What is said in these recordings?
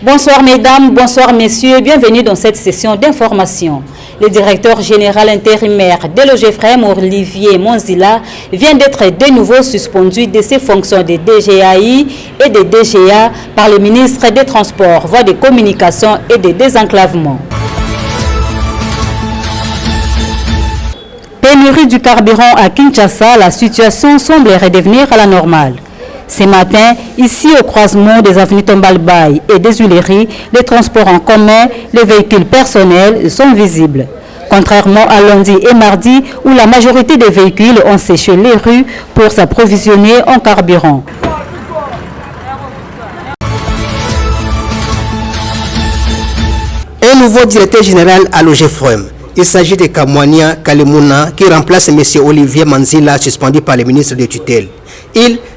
Bonsoir mesdames, bonsoir messieurs, bienvenue dans cette session d'information. Le directeur général intérimaire de l'OGEFREM, Olivier Monzila, vient d'être de nouveau suspendu de ses fonctions de DGAI et de DGA par le ministre des Transports, voies de communication et de désenclavement. Pénurie du carburant à Kinshasa, la situation semble redevenir à la normale. Ce matin, ici au croisement des avenues Tombalbaye et des Huileries, les transports en commun, les véhicules personnels sont visibles. Contrairement à lundi et mardi où la majorité des véhicules ont séché les rues pour s'approvisionner en carburant. Un nouveau directeur général à l'OGEFREM. Il s'agit de Kamwania Kalemuna qui remplace M. Olivier Monzila, suspendu par le ministre de tutelle.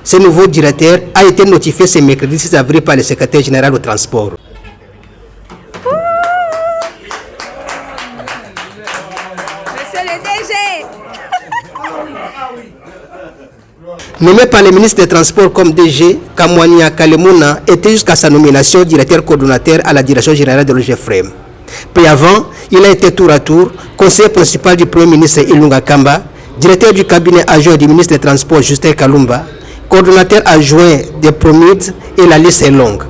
Ce nouveau directeur, a été notifié ce mercredi 6 avril par le secrétaire général au transport. Monsieur le DG. Nommé par le ministre des Transports comme DG, Kamwania Kalemuna était jusqu'à sa nomination directeur coordonnateur à la direction générale de l'OGEFREM. Puis avant, il a été tour à tour conseiller principal du Premier ministre Ilunga Kamba, directeur du cabinet adjoint du ministre des Transports Justin Kalumba, coordonnateur adjoint des PROMID et la liste est longue.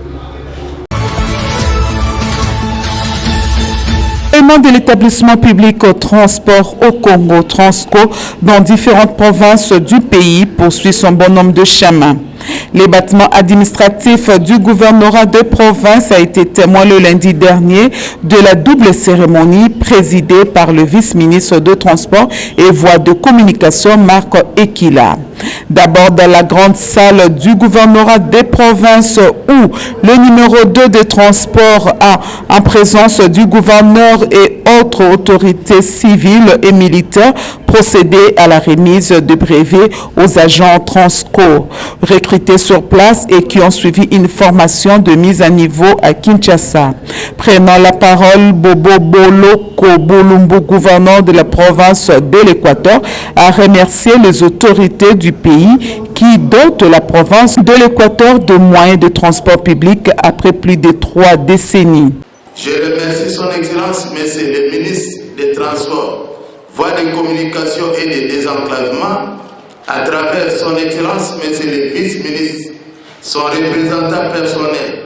De l'établissement public au transport au Congo, Transco, dans différentes provinces du pays, poursuit son bonhomme de chemin. Les bâtiments administratifs du gouvernorat de province a été témoin le lundi dernier de la double cérémonie présidée par le vice-ministre de Transport et Voies de Communication Marc Ekila. D'abord dans la grande salle du gouvernorat des provinces où le numéro 2 des transports a, en présence du gouverneur et autres autorités civiles et militaires, procédé à la remise de brevets aux agents Transco recrutés sur place et qui ont suivi une formation de mise à niveau à Kinshasa. Prenant la parole, Bobo Boloko Bolumbu, gouverneur de la province de l'Équateur, a remercié les autorités du pays qui dotent la province de l'Équateur de moyens de transport public après plus de 3 décennies. Je remercie son Excellence, Monsieur le ministre des Transports, Voies de Communication et de Désenclavement, à travers son Excellence, Monsieur le vice-ministre, son représentant personnel,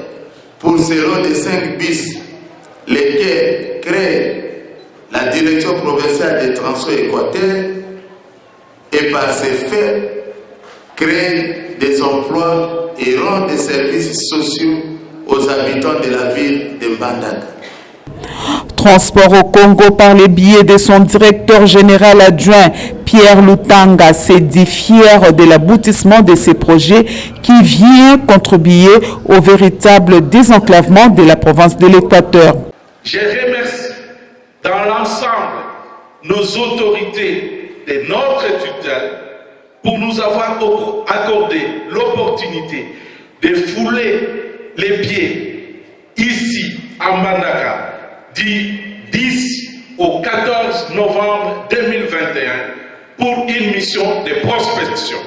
pour ce lot de 5 bis, lesquels créent la Direction provinciale des transports équatoriens et par ces faits, créent des emplois et rendent des services sociaux aux habitants de la ville de Mbandaka. Transport au Congo, par le biais de son directeur général adjoint Pierre Lutanga, s'est dit fier de l'aboutissement de ces projets qui vient contribuer au véritable désenclavement de la province de l'Équateur. Je remercie dans l'ensemble nos autorités de notre tutelle pour nous avoir accordé l'opportunité de fouler les pieds ici à Mbandaka du 10 au 14 novembre 2021 pour une mission de prospection.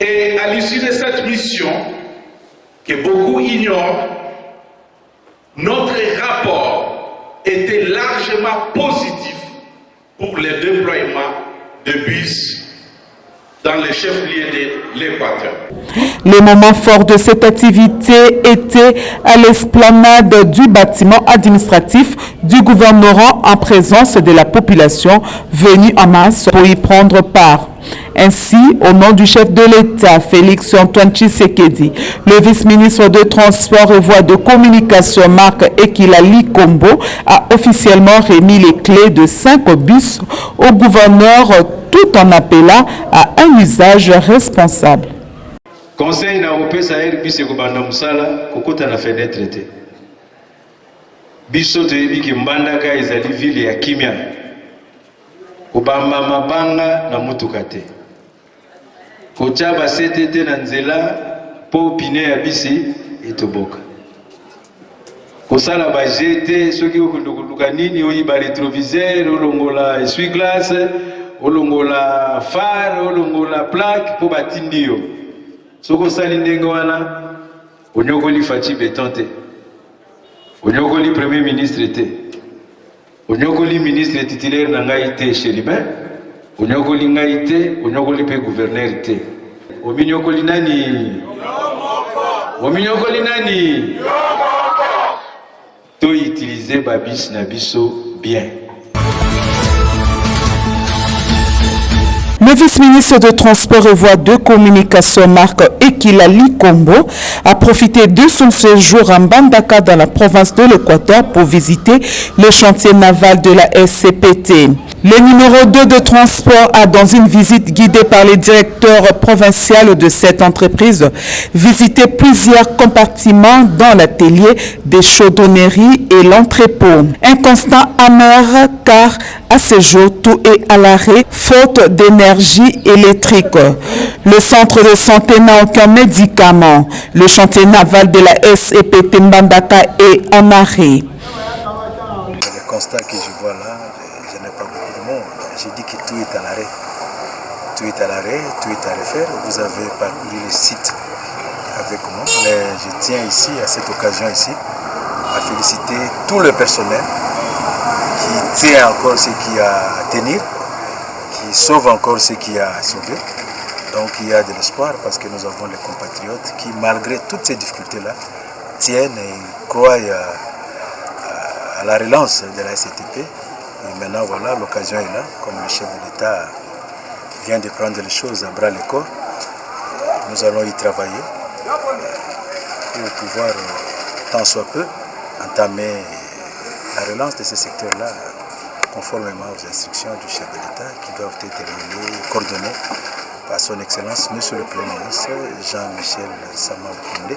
Et à l'issue de cette mission, que beaucoup ignorent, notre rapport était largement positif pour le déploiement de bus dans les chefs-lieux de l'Équateur. Les moments forts de cette activité étaient à l'esplanade du bâtiment administratif du gouvernorat en présence de la population venue en masse pour y prendre part. Ainsi, au nom du chef de l'État, Félix Antoine Tshisekedi, le vice-ministre de Transport et Voies de Communication, Marc Ekila Likombo, a officiellement remis les clés de 5 bus au gouverneur tout en appelant à un usage responsable. Conseil na opesa bus ekobanda musala kokota na fenêtre te. Biso toyebi ke Mbandaka ezali ville ya kimia. Kobamba mabanga na mutuka te. Kotia basete te na nzela po pine ya bisi etoboka. Kosala baje te soki okuluka nini oyiba rétroviseur olongola essuie-glace olongola phare olongola plaque po batindi yo. Soko sali ndenge wana onyokoli Fati Beton te, onyokoli premier ministre te, onyokoli ministre titulaire na ngai te Chéribin, onyokoli ngai te, onyokoli pe gouverneur te. Ominyokoli nani? Ominyokoli nani? To utiliser babis na biso bien. Le vice-ministre de Transport et Voies de Communication, Marc Ekilali Kombo, a profité de son séjour en Mbandaka dans la province de l'Équateur pour visiter le chantier naval de la SCPT. Le numéro 2 de transport a, dans une visite guidée par le directeur provincial de cette entreprise, visité plusieurs compartiments dans l'atelier des chaudronneries et l'entrepôt. Un constat amer car à ce jour, tout est à l'arrêt, faute d'énergie électrique. Le centre de santé n'a aucun médicament. Le chantier naval de la SCPT Mbandaka est en arrêt. Le constat que je vois là, je n'ai pas beaucoup de mots. J'ai dit que tout est à l'arrêt. Tout est à l'arrêt, tout est à refaire. Vous avez parcouru le site avec moi. Mais je tiens ici, à cette occasion ici, à féliciter tout le personnel qui tient encore ce qu'il y a à tenir, qui sauve encore ce qu'il y a à sauver. Donc il y a de l'espoir parce que nous avons les compatriotes qui, malgré toutes ces difficultés-là, tiennent et croient à la relance de la SCTP. Et maintenant, voilà, l'occasion est là, comme le chef de l'État vient de prendre les choses à bras le corps. Nous allons y travailler pour pouvoir, tant soit peu, entamer la relance de ce secteur-là, conformément aux instructions du chef de l'État qui doivent être réunies et coordonnées par son Excellence, Monsieur le Premier ministre Jean-Michel Sama Lukonde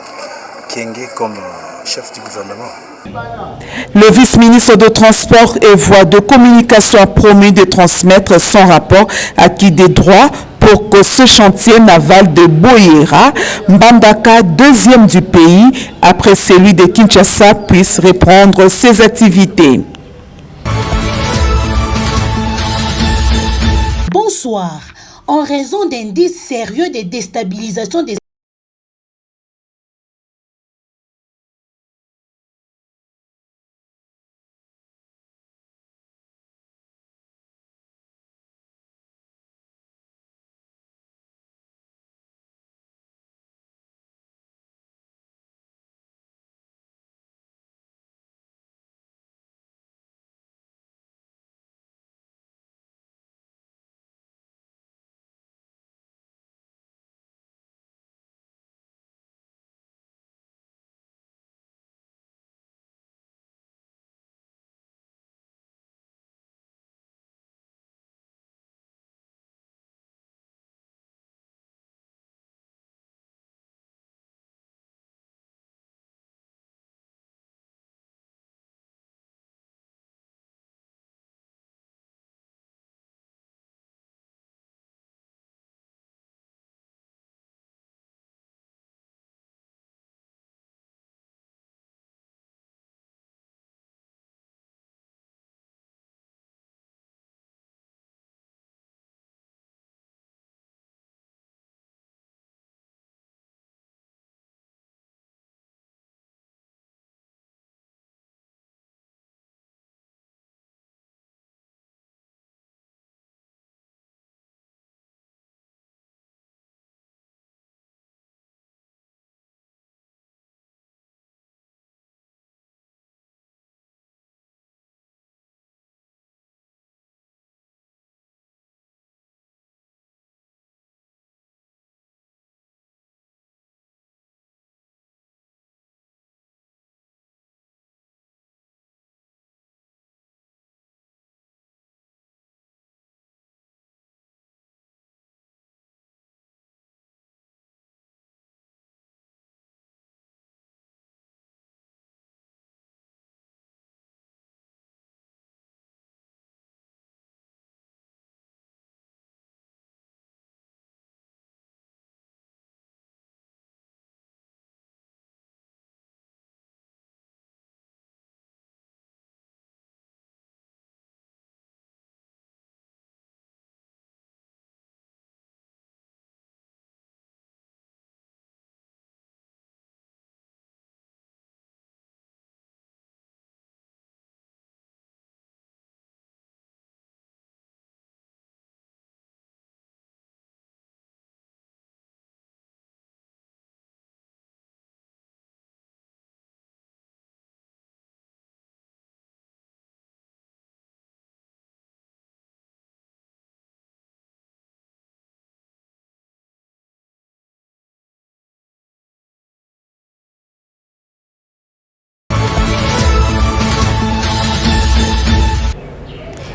Kyenge comme chef du gouvernement. Le vice-ministre de Transport et Voies de Communication a promis de transmettre son rapport acquis des droits pour que ce chantier naval de Boyera, Mbandaka, deuxième du pays, après celui de Kinshasa, puisse reprendre ses activités. Bonsoir. En raison d'indices sérieux de déstabilisation des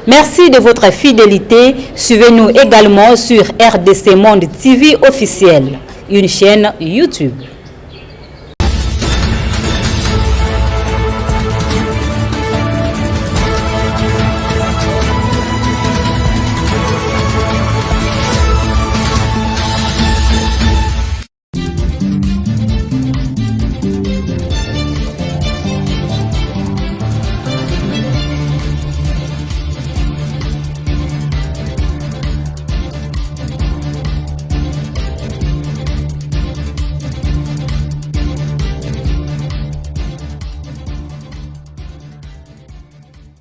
Merci de votre fidélité. Suivez-nous également sur RDC Monde TV officiel, une chaîne YouTube.